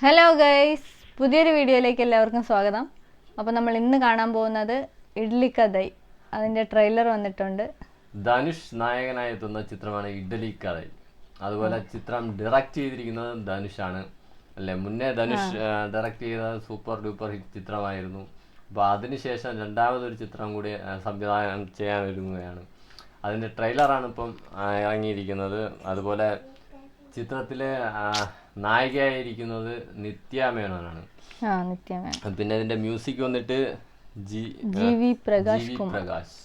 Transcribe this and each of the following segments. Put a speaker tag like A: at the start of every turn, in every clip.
A: Hello guys, പുതിയൊരു വീഡിയോയിലേക്ക് എല്ലാവർക്കും സ്വാഗതം. അപ്പോൾ നമ്മൾ ഇന്ന് കാണാൻ പോകുന്നത് ഇഡ്ലി കഥൈ. അതിൻ്റെ ട്രെയിലർ വന്നിട്ടുണ്ട്.
B: ധനുഷ് നായകനായി എത്തുന്ന ചിത്രമാണ് ഇഡ്ലി കഥൈ. അതുപോലെ ചിത്രം ഡയറക്റ്റ് ചെയ്തിരിക്കുന്നത് ധനുഷാണ് അല്ലേ. മുന്നേ ധനുഷ് ഡയറക്റ്റ് ചെയ്ത സൂപ്പർ ഡൂപ്പർ ഹിറ്റ് ചിത്രമായിരുന്നു. അപ്പോൾ അതിനുശേഷം രണ്ടാമതൊരു ചിത്രം കൂടി സംവിധാനം ചെയ്യാൻ ഒരുങ്ങുകയാണ്. അതിൻ്റെ ട്രെയിലറാണ് ഇപ്പം ഇറങ്ങിയിരിക്കുന്നത്. അതുപോലെ ചിത്രത്തിലെ നായികയായിരിക്കുന്നത് നിത്യ മേനോനാണ്. പിന്നെ ഇതിന്റെ മ്യൂസിക് വന്നിട്ട് ജി വി പ്രകാശ്.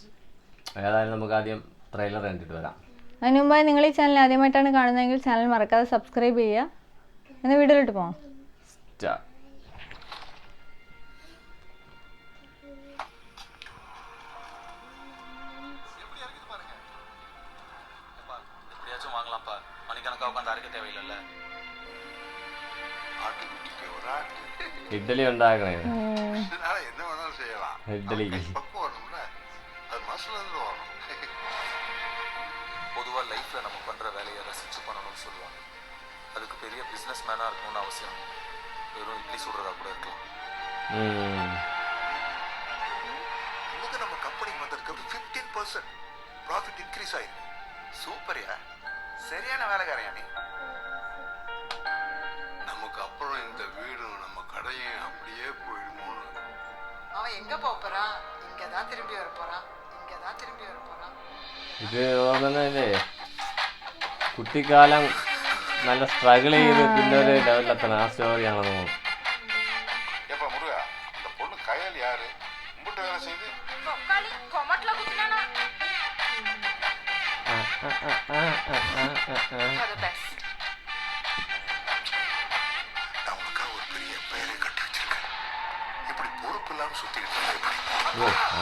B: ഏതായാലും നമുക്ക് ആദ്യം ട്രെയിലർ കണ്ടിട്ട് വരാം.
A: അതിന് മുമ്പായി നിങ്ങൾ ഈ ചാനൽ ആദ്യമായിട്ടാണ് കാണുന്നതെങ്കിൽ ചാനൽ മറക്കാതെ സബ്സ്ക്രൈബ് ചെയ്യുക. എന്ന വീഡിയോയിലോട്ട് പോകാം.
B: ഇഡ്ഡലി ഉണ്ടാക്കണേ. ഇഡ്ഡലി
C: பொதுவா லைஃப்ல நம்ம பண்ற வேலையை ரசிச்சு பண்ணணும்னு சொல்லுவாங்க. அதுக்கு பெரிய பிசினஸ் மேனா இருக்கணும்னு அவசியம் வெறும் இட்லி சுடுறதா கூட இருக்கலாம். இன்னைக்கு நம்ம கம்பெனி வந்திருக்க 15% ப்ராஃபிட் இன்க்ரீஸ் ஆயிருக்கு. சூப்பர்யா, சரியான வேலைக்காரயா நீ. நமக்கு அப்புறம் இந்த வீடும் நம்ம கடையும் அப்படியே போயிடுமோன்னு. அவன் எங்க போறான்? இங்கதான் திரும்பி வர போறான்.
B: ഇത് ഓർമ്മല്ലേ, കുട്ടിക്കാലം നല്ല സ്ട്രഗിൾ ചെയ്ത് പിന്നെ ഒരു ലെവലിലെത്തണം. ആ സ്റ്റോറിയാണെന്ന് തോന്നുന്നു.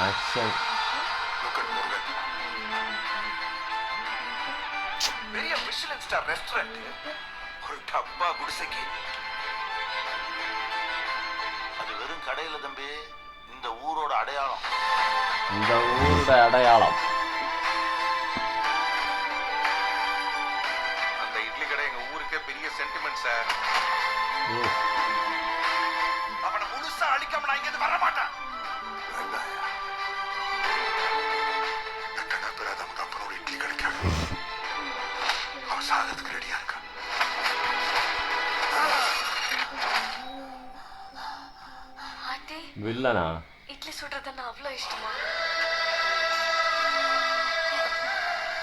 B: ആക്ഷൻ
C: பெரிய மிஷலின் ஸ்டார் ரெஸ்டாரண்ட், ஒரு டப்பா குடிசைக்கு. அது வெறும் கடையில தம்பி, இந்த ஊரோட அடையாளம்.
B: இந்த ஊரோட அடையாளம்.
C: அந்த இட்லி கடை எங்க ஊருக்கே பெரிய சென்டிமெண்ட் சார். அவனை முழுசா அழிக்காம நான் இங்க வர மாட்டேன். இட்லி கிடைக்காது, அவன் சாதத்துக்கு ரெடியா இருக்கான்.
B: வில்லனா?
D: இட்லி சுடுறதுன்னா அவ்வளோ இஷ்டமா?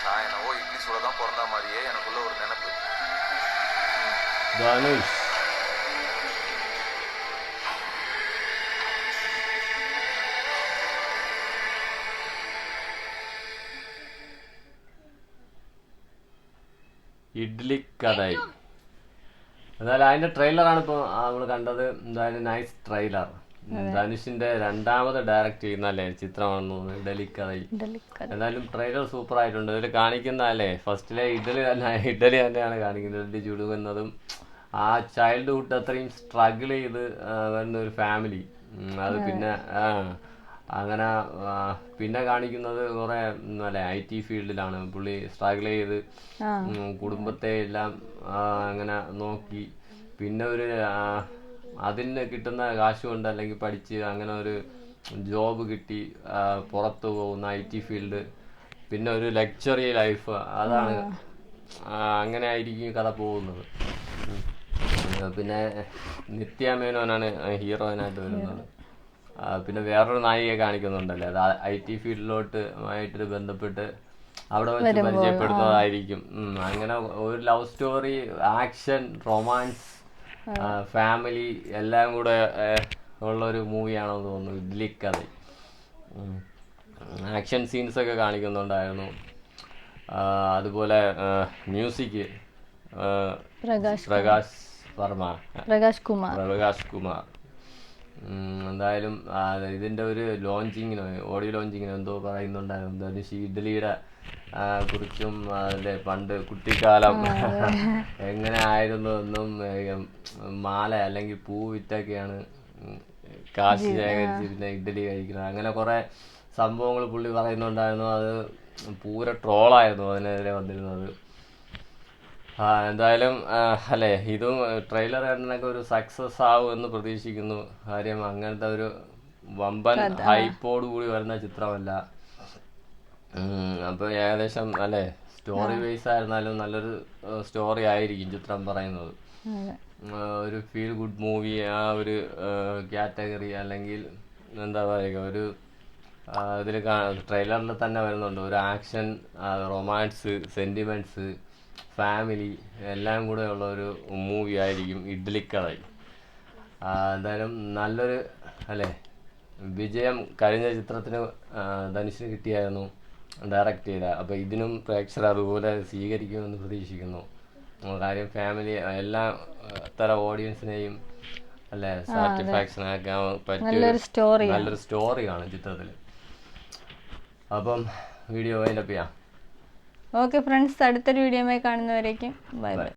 C: நான் என்னவோ இட்லி சுடதான் பிறந்த மாதிரியே எனக்குள்ள ஒரு நினைப்பு.
B: தனுஷ் ഇഡ്ലി കഥൈ. എന്നാലും അതിന്റെ ട്രെയിലറാണ് ഇപ്പോൾ നമ്മൾ കണ്ടത്. എന്തായാലും നൈസ് ട്രെയിലർ. ധനുഷിന്റെ രണ്ടാമത് ഡയറക്റ്റ് ചെയ്യുന്നല്ലേ ചിത്രമാണെന്ന് തോന്നുന്നു, ഇഡ്ലി കഥൈ. എന്തായാലും ട്രെയിലർ സൂപ്പർ ആയിട്ടുണ്ട്. ഇതിൽ കാണിക്കുന്ന അല്ലേ, ഫസ്റ്റിലെ ഇഡ്ഡലി തന്നെയാണ് കാണിക്കുന്നത്. ഇഡ്ഡലി ചുടുകുന്നതും ആ ചൈൽഡ്ഹുഡ് അത്രയും സ്ട്രഗിൾ ചെയ്ത് വരുന്ന ഒരു ഫാമിലി. അത് പിന്നെ അങ്ങനെ പിന്നെ കാണിക്കുന്നത് കുറെ അല്ലെ IT ഫീൽഡിലാണ് പുള്ളി സ്ട്രഗിൾ ചെയ്ത് കുടുംബത്തെ എല്ലാം അങ്ങനെ നോക്കി. പിന്നെ ഒരു അതിന് കിട്ടുന്ന കാശ് കൊണ്ട് അല്ലെങ്കിൽ പഠിച്ച് അങ്ങനെ ഒരു ജോബ് കിട്ടി പുറത്ത് പോകുന്ന IT ഫീൽഡ്. പിന്നെ ഒരു ലക്സറി ലൈഫ്. അതാണ് അങ്ങനെ ആയിരിക്കും കഥ പോകുന്നത്. പിന്നെ നിത്യ മേനോനാണ് ഹീറോയിനായിട്ട് വരുന്നത്. പിന്നെ വേറൊരു നായികയെ കാണിക്കുന്നുണ്ടല്ലേ, അത് IT ഫീൽഡിലോട്ട് ആയിട്ട് ബന്ധപ്പെട്ട് അവിടെ വെച്ച് പരിചയപ്പെടുന്നതായിരിക്കും. അങ്ങനെ ഒരു love story, action, romance, family എല്ലാം കൂടെ ഉള്ളൊരു മൂവിയാണെന്ന് തോന്നുന്നു ഇഡ്ലി കഥൈ. ആക്ഷൻ സീൻസൊക്കെ കാണിക്കുന്നുണ്ടായിരുന്നു. അതുപോലെ മ്യൂസിക് പ്രകാശ് കുമാർ. എന്തായാലും ഇതിൻ്റെ ഒരു ലോഞ്ചിങ്ങിനോ ഓഡിയോ ലോഞ്ചിങ്ങിനോ എന്തോ പറയുന്നുണ്ടായിരുന്നു. ധനുഷ് ഇഡ്ഡലിയുടെ കുറിച്ചും അതിൻ്റെ പണ്ട് കുട്ടിക്കാലം എങ്ങനെ ആയിരുന്നു എന്നും മാല അല്ലെങ്കിൽ പൂ വിറ്റൊക്കെയാണ് കാശ് ശേഖരിച്ച് പിന്നെ ഇഡ്ഡലി കഴിക്കുന്നത്. അങ്ങനെ കുറേ സംഭവങ്ങൾ പുള്ളി പറയുന്നുണ്ടായിരുന്നു. അത് പൂര ട്രോളായിരുന്നു അതിനെതിരെ വന്നിരുന്നത്. എന്തായാലും അല്ലേ, ഇതും ട്രെയിലർ കണ്ടൊക്കെ ഒരു സക്സസ് ആവും എന്ന് പ്രതീക്ഷിക്കുന്നു. കാര്യം അങ്ങനത്തെ ഒരു വമ്പൻ ഹൈപ്പോട് കൂടി വരുന്ന ചിത്രമല്ല. അപ്പോൾ ഏകദേശം അല്ലേ, സ്റ്റോറി വൈസ് ആയിരുന്നാലും നല്ലൊരു സ്റ്റോറി ആയിരിക്കും ചിത്രം പറയുന്നത്. ഒരു ഫീൽ ഗുഡ് മൂവി ആ ഒരു കാറ്റഗറി, അല്ലെങ്കിൽ എന്താ പറയുക, ഒരു ഇതിൽ ട്രെയിലറിൽ തന്നെ വരുന്നുണ്ട് ഒരു ആക്ഷൻ, റൊമാൻസ്, സെൻറ്റിമെൻറ്റ്സ്, ഫാമിലി എല്ലാം കൂടെ ഉള്ള ഒരു മൂവി ആയിരിക്കും ഇഡ്ലിക്കടൈ. എന്തായാലും നല്ലൊരു അല്ലേ വിജയം കഴിഞ്ഞ ചിത്രത്തിന് ധനുഷിന് കിട്ടിയായിരുന്നു ഡയറക്റ്റ് ചെയ്ത. അപ്പോൾ ഇതിനും പ്രേക്ഷകർ അതുപോലെ സ്വീകരിക്കുമെന്ന് പ്രതീക്ഷിക്കുന്നു. കാര്യം ഫാമിലി എല്ലാ തരം ഓഡിയൻസിനെയും അല്ലേ സാറ്റിസ്ഫാക്ഷൻ ആക്കാൻ പറ്റിയ നല്ലൊരു സ്റ്റോറി കാണും ചിത്രത്തിൽ. അപ്പം വീഡിയോ വൈൻഡപ്പ് ചെയ്യാം.
A: ഓക്കെ ഫ്രണ്ട്സ്, അടുത്തൊരു വീഡിയോയുമായി കാണുന്നവരേക്കും ബൈ ബൈ.